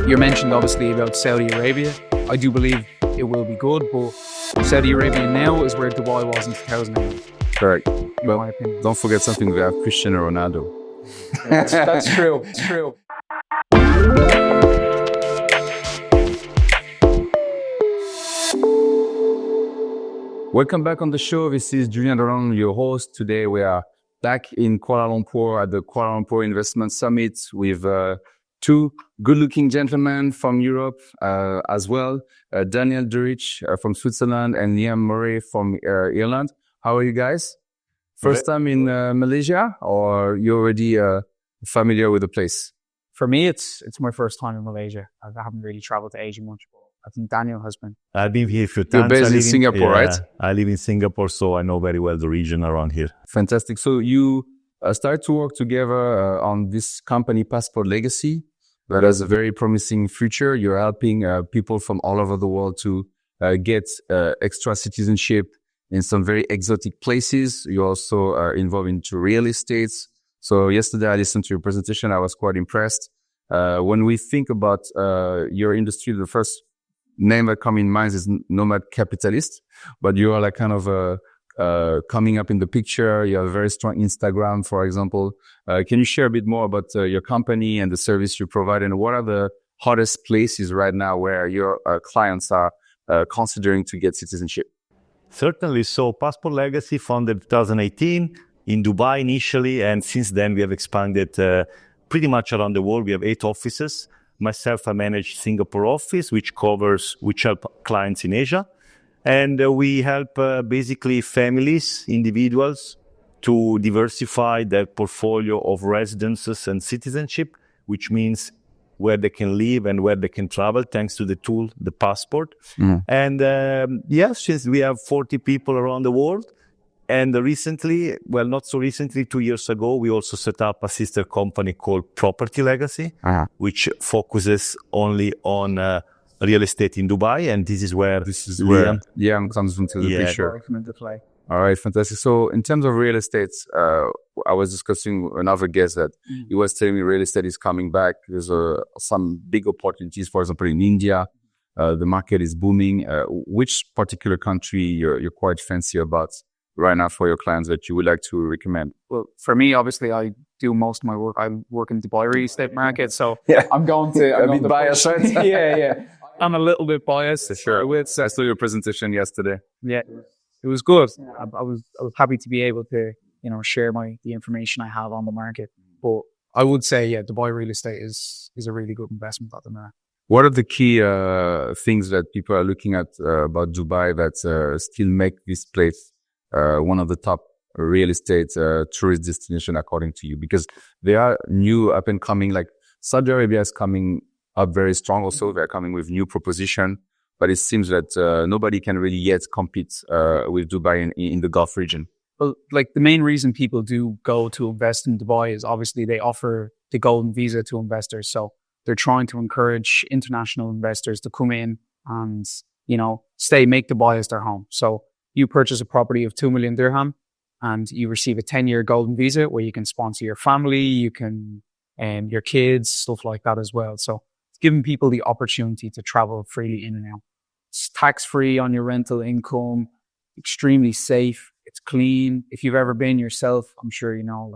You mentioned obviously about Saudi Arabia. I do believe it will be good, but Saudi Arabia now is where Dubai was in 2008. Correct. In my opinion. Don't forget something, we have Cristiano Ronaldo. That's true. It's true. Welcome back on the show. This is Julien, Drolon, your host. Today we are back in Kuala Lumpur at the Kuala Lumpur Investment Summit with two good-looking gentlemen from Europe as well. Daniel Durich from Switzerland and Liam Murray from Ireland. How are you guys? First time in Malaysia, or you're already familiar with the place? For me, it's my first time in Malaysia. I haven't really traveled to Asia much. I think Daniel has been. I've been here a few You're times. based in Singapore, right? I live in Singapore, so I know very well the region around here. Fantastic. So you started to work together on this company, Passport Legacy, that has a very promising future. You're helping people from all over the world to get extra citizenship in some very exotic places. You're also involved into real estate. So yesterday I listened to your presentation. I was quite impressed. When we think about your industry, the first name that comes in mind is nomad capitalist, but you are like kind of coming up in the picture. You have a very strong Instagram, for example. Can you share a bit more about your company and the service you provide, and what are the hottest places right now where your clients are considering to get citizenship? Certainly. So Passport Legacy founded 2018 in Dubai initially, and since then we have expanded pretty much around the world. We have 8 offices. Myself, I manage Singapore office, which help clients in Asia. And we help basically families, individuals to diversify their portfolio of residences and citizenship, which means where they can live and where they can travel, thanks to the tool, the passport. And since we have 40 people around the world, and recently, well, not so recently, 2 years ago, we also set up a sister company called Property Legacy, which focuses only on real estate in Dubai. And this is where Liam comes into the picture. All right, fantastic. So in terms of real estate, I was discussing with another guest that he was telling me real estate is coming back. There's some big opportunities, for example, in India. The market is booming. Which particular country you're quite fancy about right now for your clients that you would like to recommend? Well, for me, obviously, I do most of my work. I work in Dubai real estate market, so I'm going to a bit biased, right? yeah. I'm a little bit biased. Sure. I saw your presentation yesterday. Yeah, it was good. I was happy to be able to share the information I have on the market. But I would say, Dubai real estate is a really good investment at the minute. What are the key things that people are looking at about Dubai that still make this place one of the top real estate tourist destination according to you? Because they are new, up and coming, like Saudi Arabia is coming up very strong also. They're coming with new proposition, but it seems that nobody can really yet compete with Dubai in the Gulf region. Well, like the main reason people do go to invest in Dubai is obviously they offer the golden visa to investors. So they're trying to encourage international investors to come in and, make Dubai as their home. So you purchase a property of 2 million dirham and you receive a 10-year golden visa where you can sponsor your family, you can, your kids, stuff like that as well. So it's giving people the opportunity to travel freely in and out. It's tax-free on your rental income, extremely safe. It's clean. If you've ever been yourself, I'm sure you know,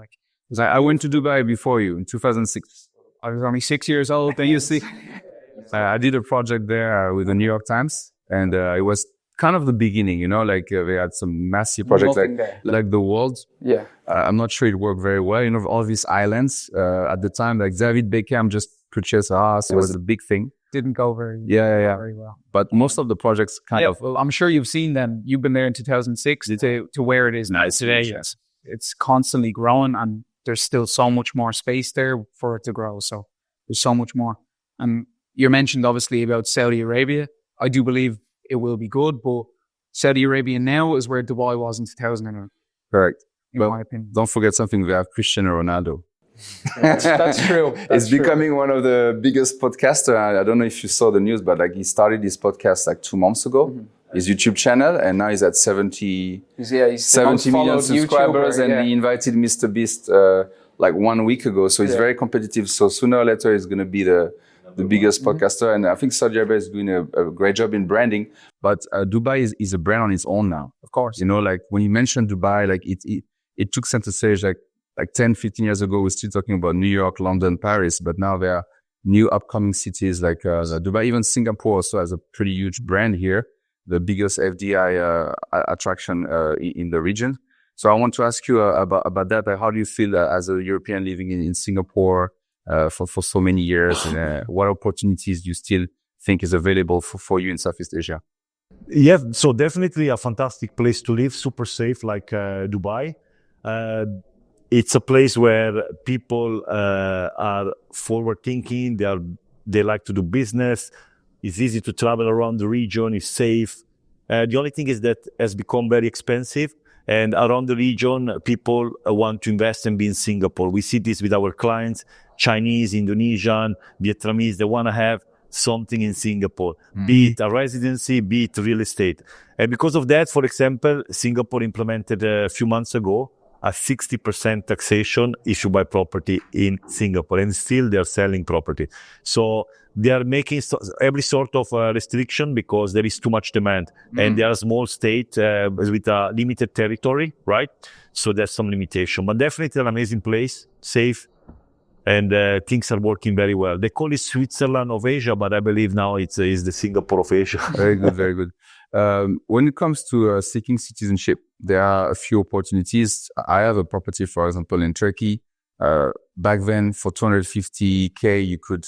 I went to Dubai before you in 2006. I was only 6 years old. Then you see, I did a project there with the New York Times, and it was kind of the beginning, they had some massive projects like the world. Yeah. I'm not sure it worked very well. All these islands at the time, like David Beckham just purchased a house. It was a big thing. Didn't go very well. But most of the projects well, I'm sure you've seen them. You've been there in 2006 to where it is now today. Yes. It's constantly growing, and there's still so much more space there for it to grow. So there's so much more. And you mentioned obviously about Saudi Arabia. I do believe it will be good, but Saudi Arabia now is where Dubai was in 2008. Correct. In my opinion. Don't forget something, we have Cristiano Ronaldo. That's true. He's becoming one of the biggest podcasters. I don't know if you saw the news, but he started his podcast 2 months ago, his YouTube channel, and now he's at 70 million subscribers, and he invited Mr. Beast 1 week ago. So he's very competitive. So sooner or later, he's going to be the the biggest podcaster, and I think Saudi Arabia is doing a great job in branding. But Dubai is a brand on its own now. Of course. You know, like when you mentioned Dubai, like it took center stage like 10, 15 years ago. We're still talking about New York, London, Paris, but now there are new upcoming cities like Dubai. Even Singapore also has a pretty huge brand here, the biggest FDI attraction in the region. So I want to ask you about that. How do you feel as a European living in Singapore for so many years? And what opportunities do you still think is available for you in Southeast Asia? Yeah, so definitely a fantastic place to live, super safe, like Dubai. It's a place where people are forward thinking. They like to do business. It's easy to travel around the region. It's safe. The only thing is that it has become very expensive. And around the region, people want to invest and be in Singapore. We see this with our clients, Chinese, Indonesian, Vietnamese. They want to have something in Singapore, be it a residency, be it real estate. And because of that, for example, Singapore implemented a few months ago a 60% taxation if you buy property in Singapore, and still they're selling property. So they are making every sort of restriction because there is too much demand, and they are a small state with a limited territory, right? So there's some limitation, but definitely an amazing place, safe, and things are working very well. They call it Switzerland of Asia, but I believe now it's the Singapore of Asia. Very good, very good. When it comes to seeking citizenship, there are a few opportunities. I have a property, for example, in Turkey. Back then, for 250K, you could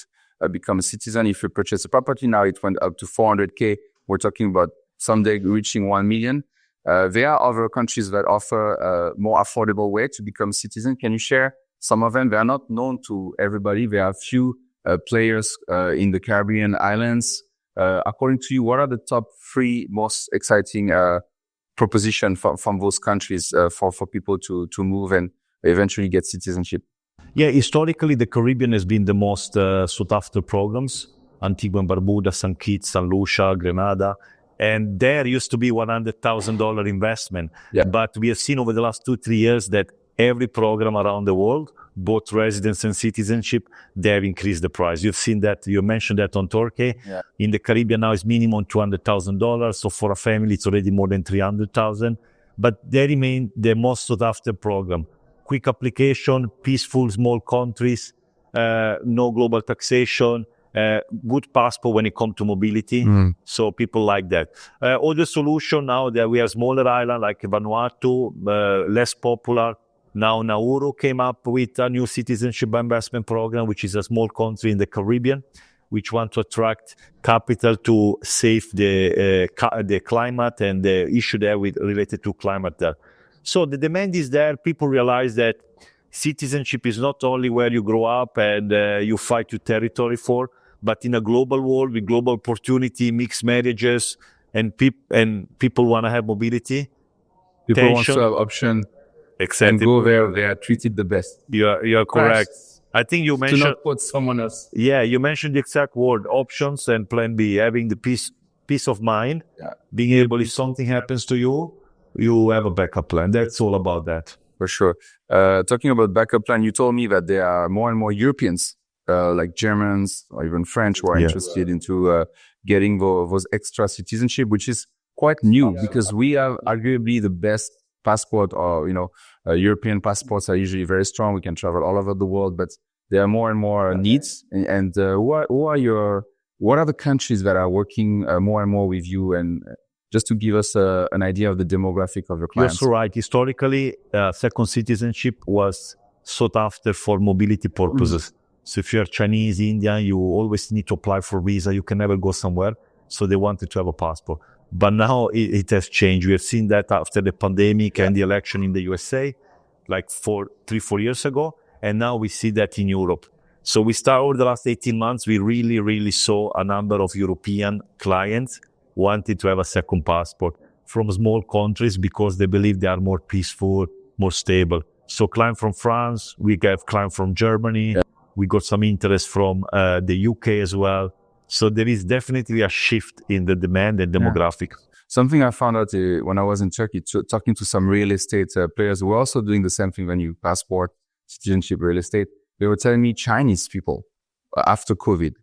become a citizen if you purchase a property. Now it went up to 400K. We're talking about someday reaching 1 million. There are other countries that offer a more affordable way to become citizen. Can you share some of them? They are not known to everybody. There are few players in the Caribbean islands. According to you, what are the top 3 most exciting proposition from those countries for people to move and eventually get citizenship? Yeah, historically, the Caribbean has been the most sought after programs. Antigua and Barbuda, St. Kitts, St. Lucia, Grenada. And there used to be $100,000 investment. Yeah. But we have seen over the last 2-3 years that every program around the world, both residence and citizenship, they have increased the price. You've seen that, you mentioned that on Turkey. Yeah. In the Caribbean now it's minimum $200,000. So for a family, it's already more than $300,000. But they remain the most sought after program. Quick application, peaceful small countries, no global taxation, good passport when it comes to mobility. So people like that. Other solution now that we have smaller island like Vanuatu, less popular. Now Nauru came up with a new citizenship investment program, which is a small country in the Caribbean, which want to attract capital to save the climate and the issue there related to climate there. So the demand is there. People realize that citizenship is not only where you grow up and you fight your territory for, but in a global world with global opportunity, mixed marriages, and people want to have mobility. People want to have option. Exactly. And go where they are treated the best. You are correct. I think you mentioned... To not put someone else. Yeah, you mentioned the exact word, options and plan B, having the peace of mind, being able, if something happens to you, you have a backup plan. That's all about that. For sure. Talking about backup plan, you told me that there are more and more Europeans, like Germans or even French, who are interested into getting those extra citizenship, which is quite new because we have arguably the best passport, or European passports are usually very strong. We can travel all over the world, but there are more and more needs. And what are the countries that are working more and more with you? And just to give us an idea of the demographic of your clients. You're so right. Historically, second citizenship was sought after for mobility purposes. So if you're Chinese, Indian, you always need to apply for visa. You can never go somewhere. So they wanted to have a passport. But now it has changed. We have seen that after the pandemic and the election in the USA, like 3-4 years ago. And now we see that in Europe. So we started over the last 18 months, we really, really saw a number of European clients wanted to have a second passport from small countries because they believe they are more peaceful, more stable. So client from France, we have client from Germany. Yeah. We got some interest from the UK as well. So there is definitely a shift in the demand and demographic. Yeah. Something I found out when I was in Turkey, talking to some real estate players who were also doing the same thing when you passport, citizenship, real estate. They were telling me Chinese people after COVID,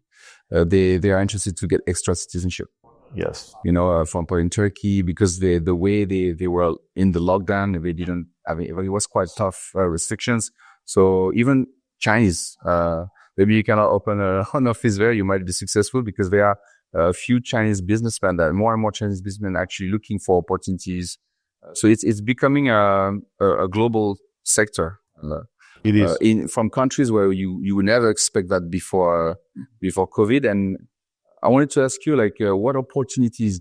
they are interested to get extra citizenship. Yes. You know, for example, in Turkey, because the way they were in the lockdown, they didn't, I mean, it was quite tough restrictions. So even Chinese, maybe you cannot open an office there, you might be successful because there are a few Chinese businessmen that more and more Chinese businessmen actually looking for opportunities. So it's becoming a global sector. It is. From countries where you would never expect that before COVID. And I wanted to ask you, like, what opportunities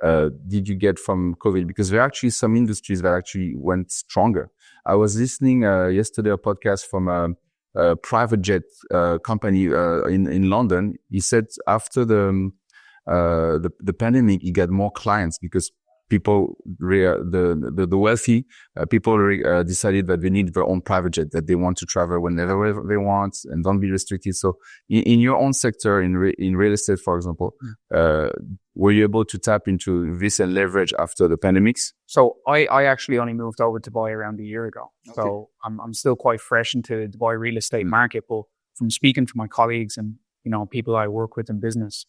did you get from COVID? Because there are actually some industries that actually went stronger. I was listening yesterday a podcast from a private jet company in London. He said after the pandemic, he got more clients because people, the wealthy people decided that they need their own private jet, that they want to travel whenever they want and don't be restricted. So in your own sector, in real estate, for example, were you able to tap into this and leverage after the pandemics? So I actually only moved over to Dubai around a year ago. Okay. So I'm still quite fresh into the Dubai real estate market, but from speaking to my colleagues and, you know, people I work with in business,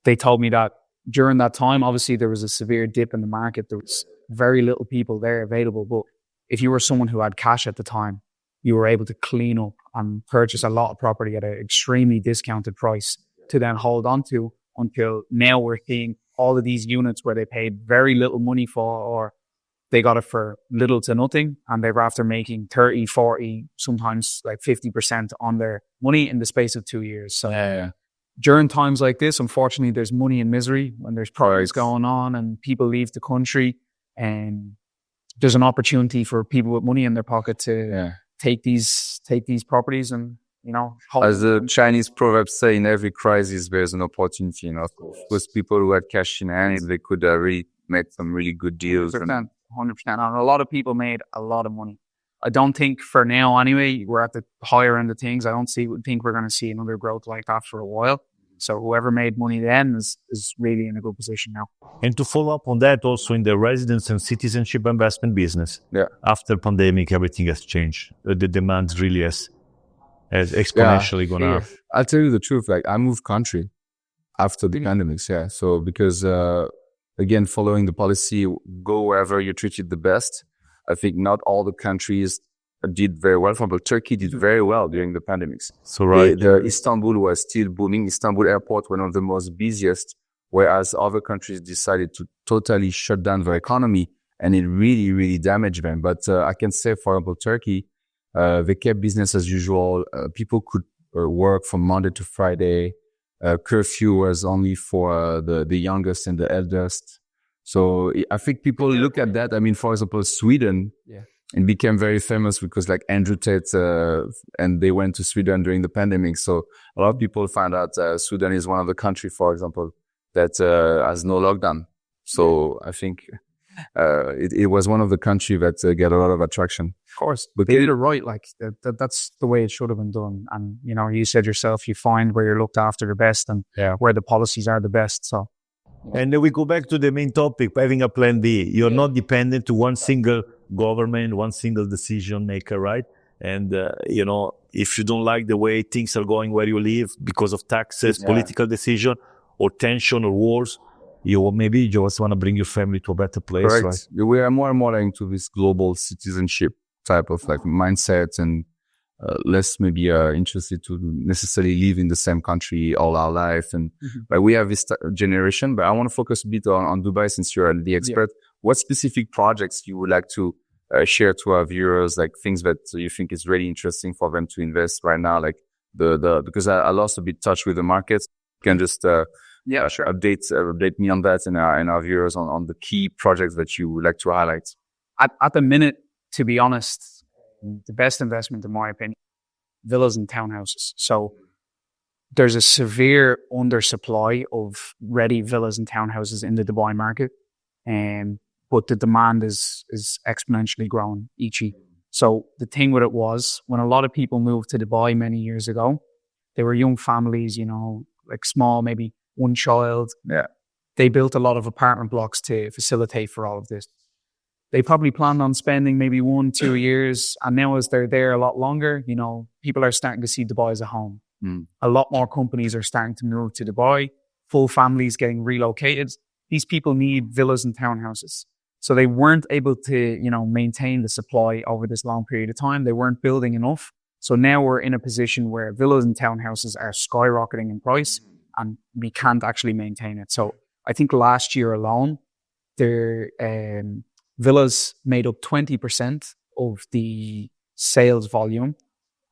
they told me that during that time, obviously there was a severe dip in the market. There was very little people there available. But if you were someone who had cash at the time, you were able to clean up and purchase a lot of property at an extremely discounted price to then hold on to until now we're seeing all of these units where they paid very little money for, or they got it for little to nothing. And they were after making 30, 40, sometimes like 50% on their money in the space of 2 years. So during times like this, unfortunately, there's money and misery when there's problems going on and people leave the country, and there's an opportunity for people with money in their pocket to take these properties and, you know, as the Chinese proverbs say, in every crisis there's an opportunity. You know, those people who had cash in hand, they could really make some really good deals. 100%. And a lot of people made a lot of money. I don't think for now anyway, we're at the higher end of things. I don't think we're going to see another growth like that for a while. So whoever made money then is really in a good position now. And to follow up on that, also in the residence and citizenship investment business, after pandemic, everything has changed. The demand really has exponentially gone up. I'll tell you the truth. Like, I moved country after the pandemics. So because again, following the policy, go wherever you're treated the best. I think not all the countries did very well. For example, Turkey did very well during the pandemics. So the Istanbul was still booming. Istanbul airport, one of the most busiest, whereas other countries decided to totally shut down their economy, and it really, really damaged them. But I can say, for example, Turkey, they kept business as usual. People could work from Monday to Friday. Curfew was only for the youngest and the eldest. So I think people look at that. I mean, for example, Sweden, and became very famous because like Andrew Tate, and they went to Sweden during the pandemic. So a lot of people found out Sweden is one of the countries, for example, that has no lockdown. So I think it was one of the countries that get a lot of attraction. Of course, but they did it right. Like that's the way it should have been done. And you know, you said yourself, you find where you're looked after the best and where the policies are the best. So. And then we go back to the main topic, having a plan B. You're not dependent to one single government, one single decision maker, right? And, you know, if you don't like the way things are going where you live because of taxes, political decision, or tension or wars, maybe you just want to bring your family to a better place. Correct. Right? We are more and more into this global citizenship type of like mindset, and less maybe interested to necessarily live in the same country all our life. And like we have this generation, but I want to focus a bit on Dubai since you're the expert. What specific projects you would like to share to our viewers, like things that you think is really interesting for them to invest right now? Like because I lost a bit touch with the markets. You can just update me on that and our viewers on the key projects that you would like to highlight. At the minute, to be honest, the best investment, in my opinion, villas and townhouses. So there's a severe undersupply of ready villas and townhouses in the Dubai market, but the demand is exponentially growing each year. So the thing with it was, when a lot of people moved to Dubai many years ago, they were young families, you know, like small, maybe one child. They built a lot of apartment blocks to facilitate for all of this. They probably planned on spending maybe 1-2 years. And now as they're there a lot longer, you know, people are starting to see Dubai as a home. A lot more companies are starting to move to Dubai, full families getting relocated. These people need villas and townhouses. So they weren't able to, maintain the supply over this long period of time. They weren't building enough. So now we're in a position where villas and townhouses are skyrocketing in price and we can't actually maintain it. So I think last year alone, their villas made up 20% of the sales volume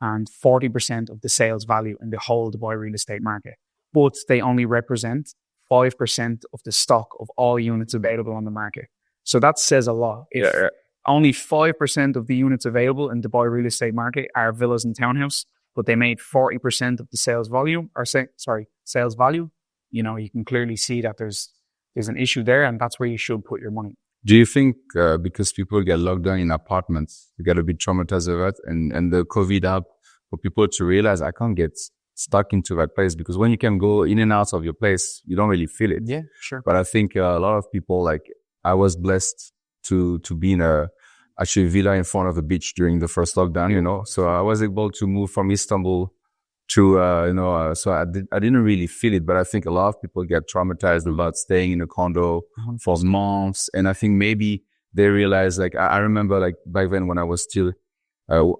and 40% of the sales value in the whole Dubai real estate market. But they only represent 5% of the stock of all units available on the market. So that says a lot. If only 5% of the units available in Dubai real estate market are villas and townhouse, but they made 40% of the sales volume, sales value, you can clearly see that there's an issue there, and that's where you should put your money. Do you think because people get locked down in apartments, they get a bit traumatized of it, and the COVID helped for people to realize I can't get stuck into that place? Because when you can go in and out of your place, you don't really feel it. Yeah, sure. But I think a lot of people, like I was blessed to be in a villa in front of the beach during the first lockdown, so I was able to move from Istanbul to, so I didn't really feel it, but I think a lot of people get traumatized about staying in a condo for months. And I think maybe they realize, like, I remember like back then when I was still,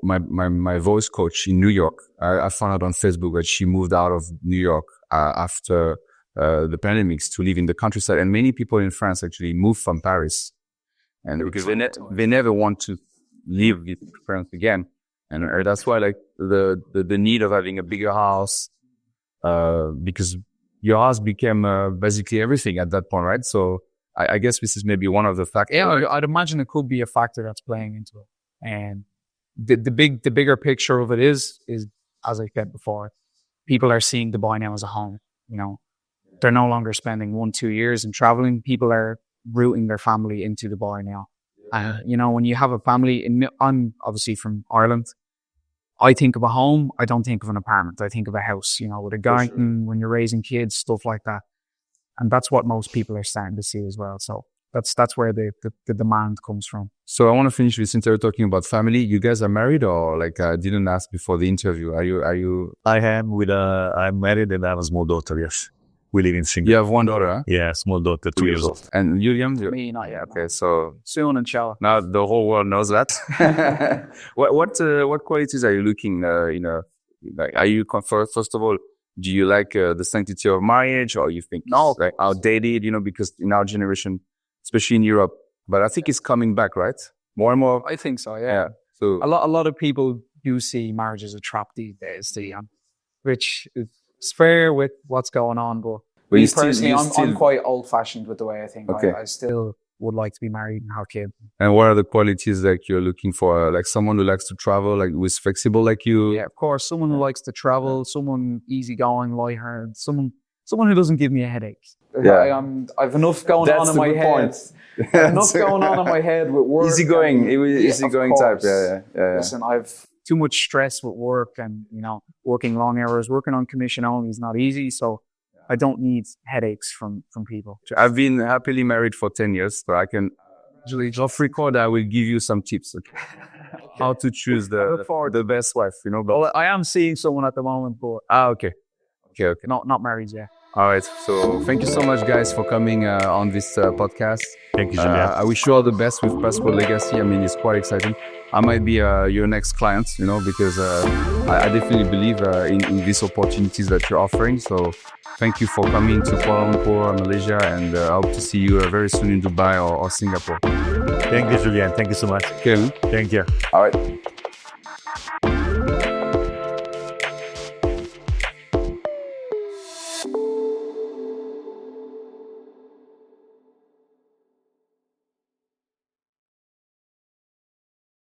my voice coach in New York, I found out on Facebook that she moved out of New York, after, the pandemics to live in the countryside. And many people in France actually moved from Paris. And because they never want to live with parents again. And that's why, like, the need of having a bigger house, because your house became basically everything at that point, right? So I guess this is maybe one of the factors. Yeah, I'd imagine it could be a factor that's playing into it. And the bigger picture of it is, as I said before, people are seeing Dubai now as a home. They're no longer spending 1-2 years in traveling. People are rooting their family into Dubai now. When you have a family, I'm obviously from Ireland. I think of a home. I don't think of an apartment. I think of a house, with a garden, when you're raising kids, stuff like that. And that's what most people are starting to see as well. So that's where the demand comes from. So I want to finish this interview talking about family. You guys are married, or like I didn't ask before the interview. Are you? I am I'm married and I have a small daughter. Yes. We live in Singapore. You have one daughter, huh? Yeah, small daughter, 2 years old. And Julien? Me, not yet. Okay, so soon, inshallah. Now the whole world knows that. What qualities are you looking? Like, are you first of all, do you like the sanctity of marriage, or you think it's like outdated? Because in our generation, especially in Europe, but I think it's coming back, right? More and more. I think so. Yeah. So a lot of people do see marriage as a trap these days, which is fair with what's going on, but me personally, I'm quite old-fashioned with the way I think. Okay. I still would like to be married and have kids. And what are the qualities that you're looking for? Like someone who likes to travel, like who's flexible like you? Yeah, of course. Someone who likes to travel, someone easygoing, lighthearted, someone who doesn't give me a headache. Yeah. I've enough going on in my head. Enough going on in my head with work. Easygoing type. Yeah. Listen, I've too much stress with work, and working long hours, working on commission only is not easy. So I don't need headaches from people. I've been happily married for 10 years, so I can usually off record. I will give you some tips, how to choose the best wife. But well, I am seeing someone at the moment, but okay. Not married yet. All right. So thank you so much, guys, for coming on this podcast. Thank you, Julien. I wish you all the best with Passport Legacy. I mean, it's quite exciting. I might be your next client, because I definitely believe in these opportunities that you're offering. So thank you for coming to Kuala Lumpur, Malaysia, and I hope to see you very soon in Dubai or Singapore. Thank you, Julien. Thank you so much. Okay. Thank you. All right.